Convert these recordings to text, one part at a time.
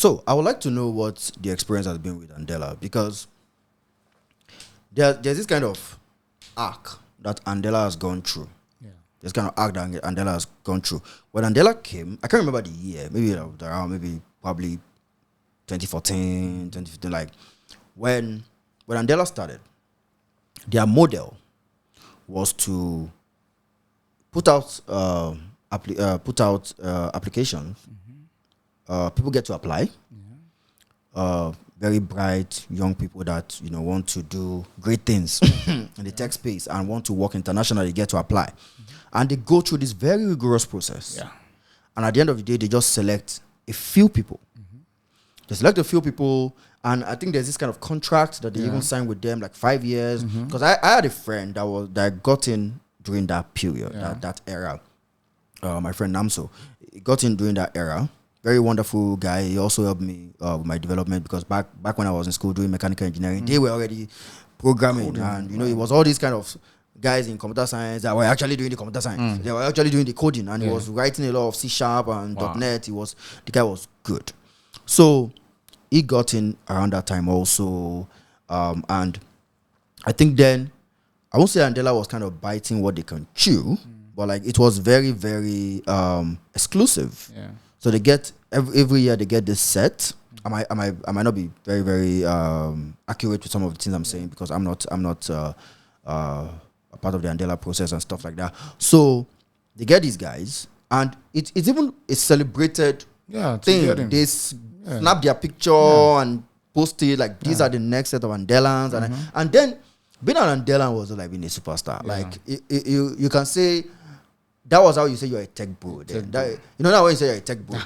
So I would like to know what the experience has been with Andela, because there's this kind of arc that Andela has gone through. Yeah. This kind of arc that Andela has gone through. When Andela came, I can't remember the year, maybe around maybe probably 2014, 2015, like when Andela started, their model was to put out applications. People get to apply. Very bright young people that want to do great things in the tech space and want to work internationally get to apply, and they go through this very rigorous process. Yeah. And at the end of the day, they just select a few people. They select a few people, and I think there's this kind of contract that they even sign with them, like 5 years. Because I had a friend that got in during that period, that era. My friend Namso, he got in during that era. Very wonderful guy. He also helped me with my development, because back when I was in school doing mechanical engineering, they were already programming, and it was all these kind of guys in computer science that were actually doing the computer science. They were actually doing the coding, and he was writing a lot of C# and .NET. The guy was good. So he got in around that time also, and I think then I won't say Andela was kind of biting what they can chew, but like it was very, very exclusive. Yeah. So they get every year they get this set. I might not be very, very accurate with some of the things I'm saying, because I'm not a part of the Andela process and stuff like that. So they get these guys, and it's even a celebrated thing. They snap their picture and post it like these are the next set of Andelans, and then being an Andelan was like being a superstar. Like you can say. That was how you say you're a tech bro. Then. That when you say you're a tech bro.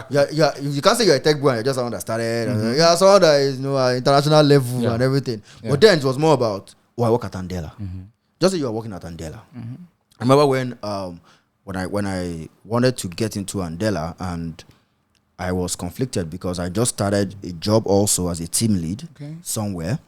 You can't say you're a tech bro and you're just someone that started. You're someone that is international level and everything. Yeah. But then it was more about, I work at Andela. Just say you are working at Andela. I remember when I wanted to get into Andela, and I was conflicted because I just started a job also as a team lead somewhere.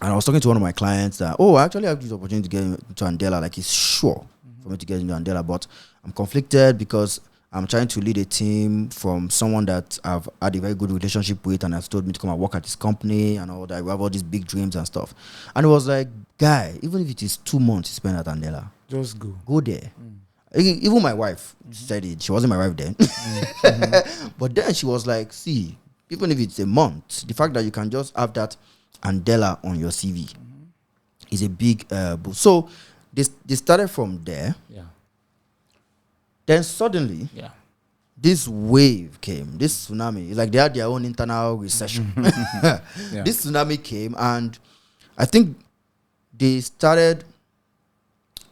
And I was talking to one of my clients that, I actually have this opportunity to get into Andela. Like, he's sure for me to get into Andela, but I'm conflicted because I'm trying to lead a team from someone that I've had a very good relationship with, and has told me to come and work at his company and all that. We have all these big dreams and stuff. And it was like, guy, even if it is 2 months you spend at Andela, just go there. Even my wife said it. She wasn't my wife then. But then she was like, see, even if it's a month, the fact that you can just have that Andela on your CV is a big boost. So they started from there. Yeah. Then suddenly, this wave came, this tsunami. It's like they had their own internal recession. This tsunami came, and I think they started.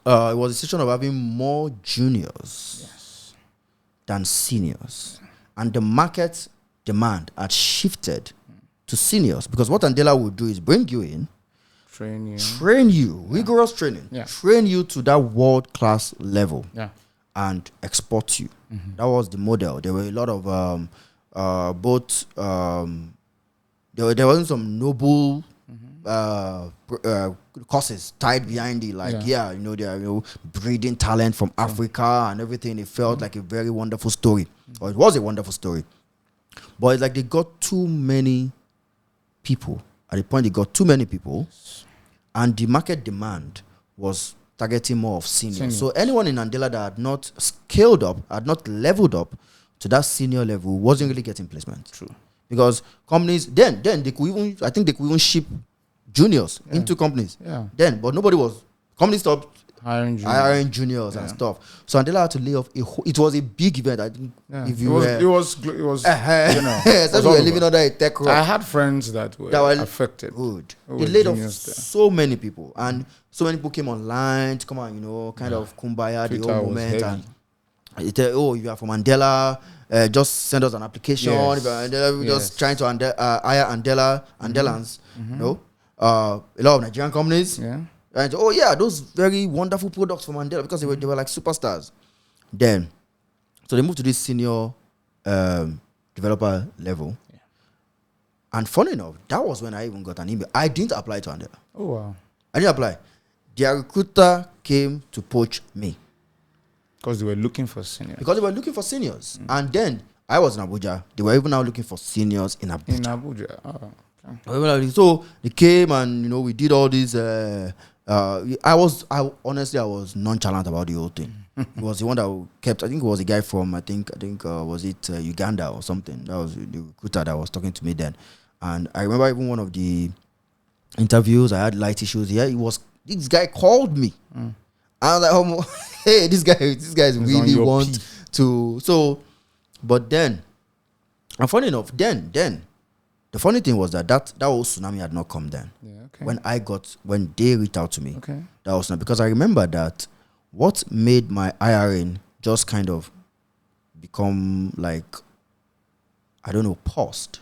It was a situation of having more juniors than seniors, and the market demand had shifted to seniors, because what Andela would do is bring you in, train you, rigorous training, train you to that world-class level, and export you. That was the model. There were a lot of there wasn't some noble courses tied behind it, like they are breeding talent from Africa and everything. It felt like a very wonderful story, or it was a wonderful story, but it's like they got too many people. At the point they got too many people, and the market demand was targeting more of seniors. So anyone in Andela that had not scaled up, had not leveled up to that senior level, wasn't really getting placement. True. Because companies then they could even ship juniors into companies. Then, but companies stopped hiring juniors and stuff. So Andela had to lay off it was a big event. I think it was especially we're living under a tech rock. I had friends that were affected. Good. They laid off so many people, and so many people came online to come and kind of kumbaya Twitter the whole moment, and you tell, you are from Andela, just send us an application. We're just trying to hire Andelans. A lot of Nigerian companies. And those very wonderful products from Andela, because they were like superstars. Then, so they moved to this senior developer level. And funny enough, that was when I even got an email. I didn't apply to Andela. Oh wow! I didn't apply. Their recruiter came to poach me because they were looking for seniors. And then I was in Abuja. They were even now looking for seniors in Abuja. In Abuja. Oh, okay. So they came and we did all these. I was nonchalant about the whole thing. It was the one that kept. I think it was a guy from was it Uganda or something. That was the recruiter that was talking to me then. And I remember even one of the interviews, I had light issues. Yeah, this guy called me. I was like, oh, hey, this guy really want to. So, but then, and funny enough, then the funny thing was that whole tsunami had not come then. Yeah, okay. When they reached out to me, okay. That was not, because I remember that what made my IRN just kind of become like, I don't know, paused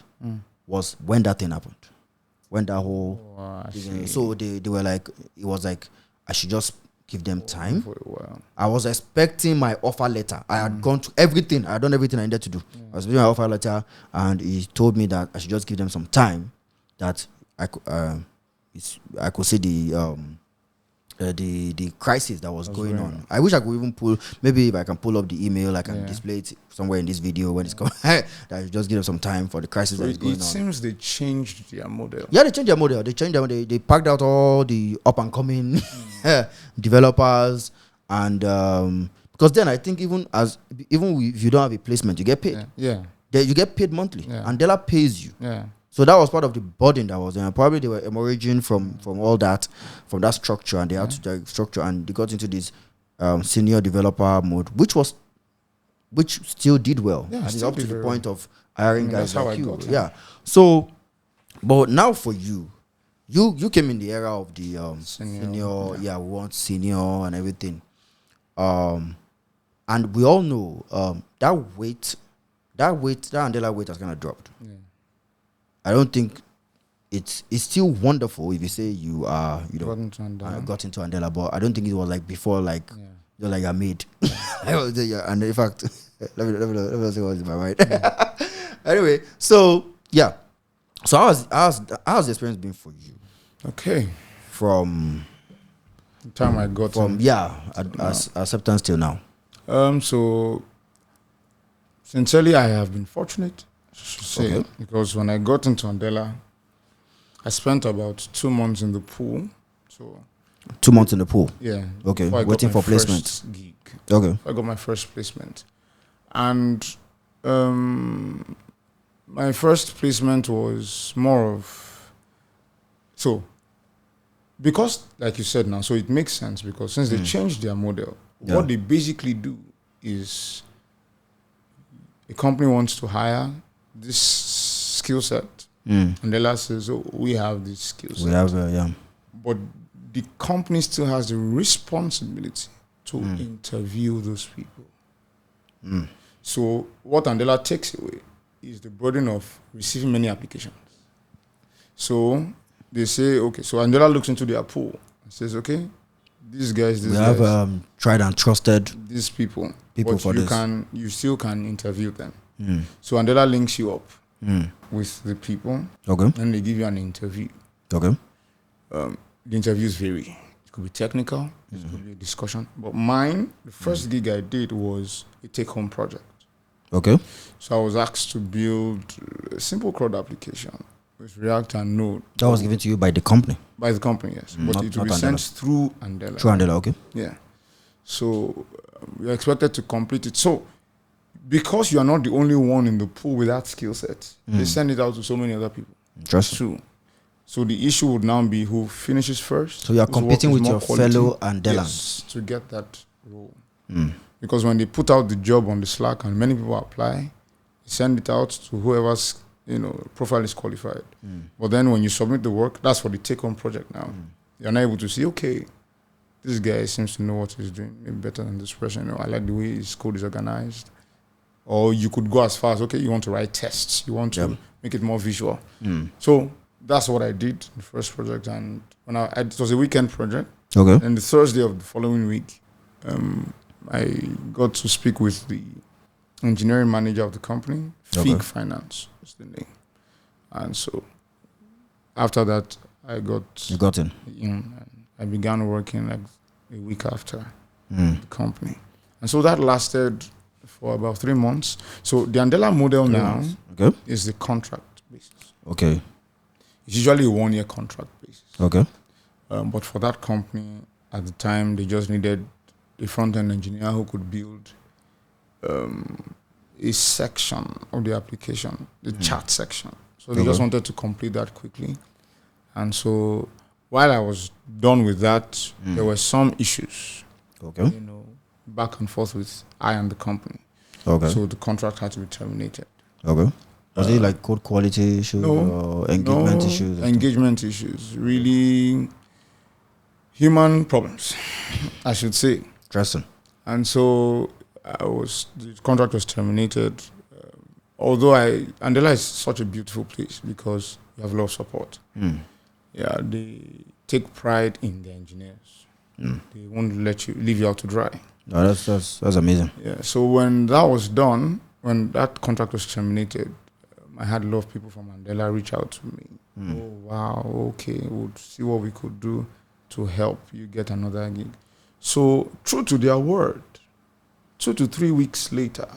was when that thing happened. When that whole so they were like, it was like I should just give them time. I was expecting my offer letter. I had gone to everything. I had done everything I needed to do. I was expecting my offer letter, and he told me that I should just give them some time, that I could see the crisis that was going on. I wish I could even maybe if I can pull up the email, I can display it somewhere in this video when it's coming. That I just give them some time for the crisis that is going on. It seems they changed their model. Yeah, they changed their model. They packed out all the up and coming developers, and because then I think even if you don't have a placement, you get paid. You get paid monthly. Andela pays you. So that was part of the burden that was there. Probably they were emerging from all that, from that structure, and they had to structure, and they got into this senior developer mode, which still did well. And it's up to the point of hiring guys like you. So, but now for you came in the era of the senior. We want senior and everything. And we all know that Andela weight has kind of dropped. I don't think it's still wonderful if you say you got into Andela, but I don't think it was like before, like you're like a maid. And in fact, let me see what's in my mind. Anyway, so how's the experience been for you? Okay, from the time I got acceptance till now. So sincerely, I have been fortunate. Say, because when I got into Andela, I spent about 2 months in the pool. So 2 months in the pool. Yeah. Okay. Waiting for placement. Gig. Okay. I got my first placement, and my first placement was more of because, like you said now, so it makes sense because since they changed their model, what they basically do is a company wants to hire this skill set, and Andela says, "Oh, we have this skill set. We have, but the company still has the responsibility to interview those people. So what Andela takes away is the burden of receiving many applications. So they say, okay, so Andela looks into their pool and says, okay, these guys, we have tried and trusted these people but for you still can interview them. So Andela links you up with the people. Okay. And they give you an interview. Okay. The interviews vary. It could be technical, it could be a discussion. But mine, the first gig I did was a take-home project. Okay. So I was asked to build a simple CRUD application with React and Node. That was given to you by the company? By the company, yes. But it will be sent through Andela. Through Andela, okay. Yeah. So you're expected to complete it. So because you are not the only one in the pool with that skill set, they send it out to so many other people. Interesting. So the issue would now be who finishes first. So you are competing with your fellow Andelans. Yes, to get that role. Because when they put out the job on the Slack and many people apply, they send it out to whoever's profile is qualified. But then when you submit the work, that's for the take-home project now. You're not able to see, okay, this guy seems to know what he's doing, maybe better than this person. I like the way his code is organized. Or you could go as far as, okay, you want to write tests. You want to make it more visual. So that's what I did, the first project. And when it was a weekend project. Okay. And the Thursday of the following week, I got to speak with the engineering manager of the company. Fig Finance is the name. And so after that, You got in. And I began working like a week after the company. And so that lasted for about 3 months. So the Andela model now Okay. is the contract basis. Okay. It's usually a 1 year contract basis. Okay. But for that company at the time, they just needed a front-end engineer who could build a section of the application, the chat section. So they just wanted to complete that quickly. And so while I was done with that, there were some issues, Okay. back and forth with I and the company. Okay. So the contract had to be terminated. Okay. Was it like code quality issues or engagement issues? Engagement issues. Really human problems, I should say. Interesting. And so the contract was terminated. Although Andela is such a beautiful place because you have a lot of support. Yeah, they take pride in the engineers. They won't leave you out to dry. No, that's amazing. Yeah. So when that was done, when that contract was terminated, I had a lot of people from Andela reach out to me. Oh wow, okay, we'll see what we could do to help you get another gig. So true to their word, 2 to 3 weeks later,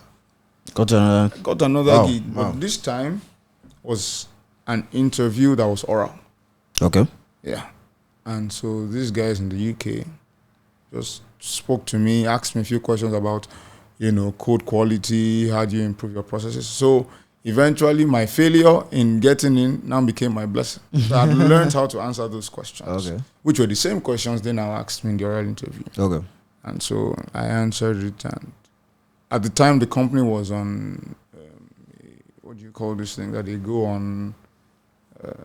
Got another gig. Wow. But this time was an interview that was oral. Okay. Yeah. And so these guys in the UK just spoke to me, asked me a few questions about, code quality, how do you improve your processes. So eventually my failure in getting in now became my blessing. So I learned how to answer those questions, which were the same questions they now asked me in the oral interview. Okay. And so I answered it. And at the time, the company was on, what do you call this thing that they go on?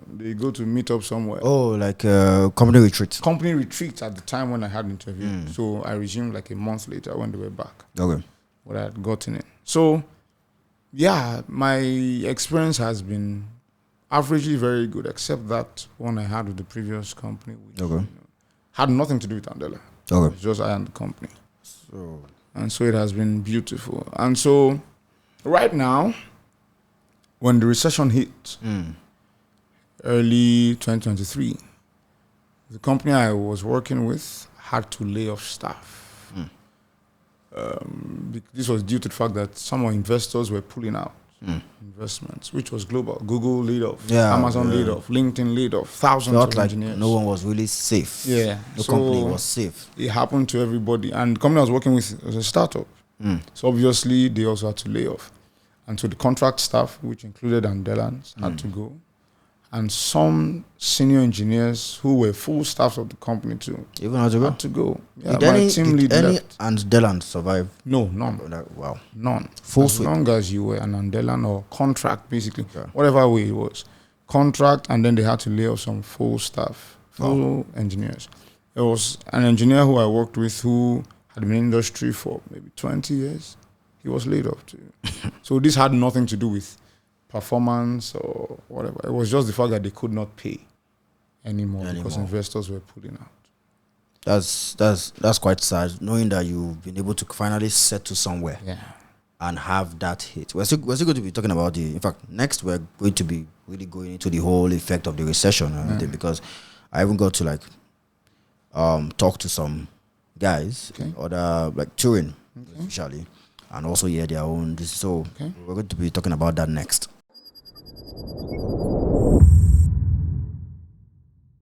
They go to meet up somewhere. Oh, like company retreat. Company retreat at the time when I had the interview. So I resumed like a month later when they were back. Okay. But I had gotten it. So, yeah, my experience has been averagely very good, except that one I had with the previous company, which had nothing to do with Andela. Okay. It was just I and the company. And so it has been beautiful. And so right now, when the recession hit, early 2023, the company I was working with had to lay off staff. This was due to the fact that some investors were pulling out investments, which was global. Google laid off, Amazon laid off, LinkedIn laid off, thousands of engineers. No one was really safe. Yeah. The company was safe. It happened to everybody. And the company I was working with was a startup. So obviously, they also had to lay off. And so the contract staff, which included Andelans, had to go. And some senior engineers who were full staffs of the company too even had to go. Yeah, my team lead left. And Andelan survive? No, none. Wow. None. Full as long as you were an Andelan or contract, basically, whatever way it was. Contract, and then they had to lay off some full staff, full engineers. There was an engineer who I worked with who had been in the industry for maybe 20 years. He was laid off too. So this had nothing to do with performance or whatever. It was just the fact that they could not pay anymore. Because investors were pulling out. That's quite sad, knowing that you've been able to finally settle somewhere and have that hit. We're still going to be talking about in fact, next we're going to be really going into the whole effect of the recession and everything, because I even got to talk to some guys, other like touring, especially, and also hear their own. So we're going to be talking about that next.